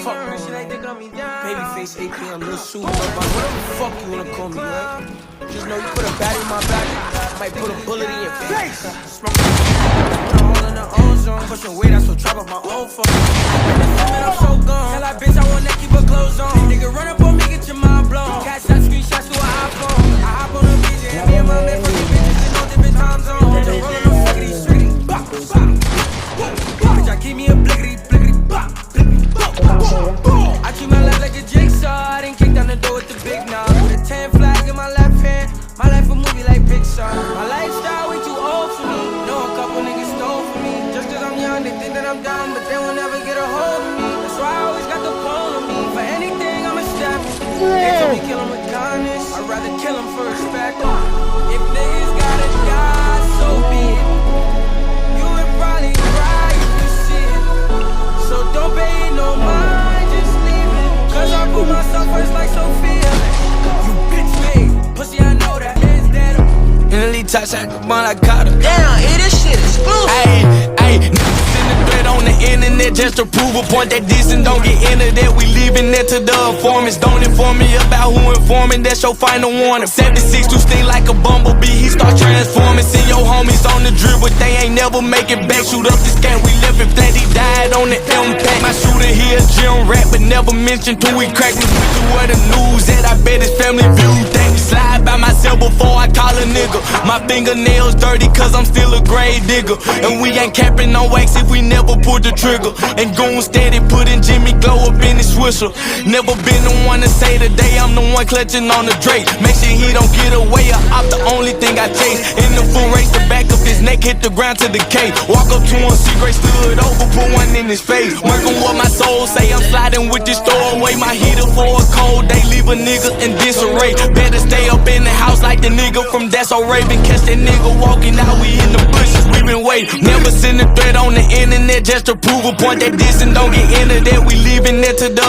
fuck Babyface APM, Lil Super, whatever the fuck you wanna call me, right? Just know you put a bat in my back, I might put a bullet in your face. Smoke put a hole in the ozone, pushing weight, I so trap up my own fuck. I'm so gone. Tell that bitch I wanna keep her clothes on. Nigga run up on me, get your mind blown. Cash out, screenshots to an iPhone. I hop on a beach and me and my man fucking bitches in no different time zones. They rollin' no fuckity, strickety, bop, bop. Bitch, I keep me a blickety, blickety, bop, blickety, bop, bop, bop. I treat my life like a jigsaw. I didn't kick down the door with the big knob. With a 10 flag in my left hand. My life a movie like Pixar. My lifestyle way too old for me. Know a couple niggas stole from me. Just cause I'm young, they think that I'm dumb, but they will never get a hold of me. That's why I always got the pole on me. For anything, I'm a step. They told me kill him with kindness. I'd rather kill him for respect. If niggas gotta die, so be it. You would probably cry if you see it. So don't pay no mind, just leave it. Cause I put myself first like Sophia. You bitch made, pussy, I know that. In the lead touch, I come on, I caught her. Damn, this shit exclusive. Ayy, niggas send the thread on the internet just to prove a point that decent don't get into that. We leaving it to the informants. Don't inform me about who informing, that's your final warning. 76 to sting like a bumblebee, he start transforming. See your homies on the drip, but they ain't never make it back. Shoot up the scat, we left it flat, he died on the impact. My shooter here, gym rat, but never mentioned till we crack. Was with you where the news at, I bet his family viewed that. Slide by myself before I call a nigga. My fingernails dirty cause I'm still a grave digger. And we ain't capping on wax if we never pulled the trigger. And goon steady putting Jimmy Glow up in his swisher. Never been the one to say today I'm the one clutching on the Drake. Make sure he don't get away, I'm the only thing I chase. In the full race, the back of his neck hit the ground to the K. Walk up to him, see Gray stood over, put one in his face. Working what my soul say, I'm sliding with this store away. My heater for a cold day, leave a nigga in disarray. Better stay up in the house like the nigga from That's So Raven. Catch that nigga walking out, we in the bushes, we been waiting. Never send a thread on the internet just to prove a point that this and don't get into that. We leaving it to the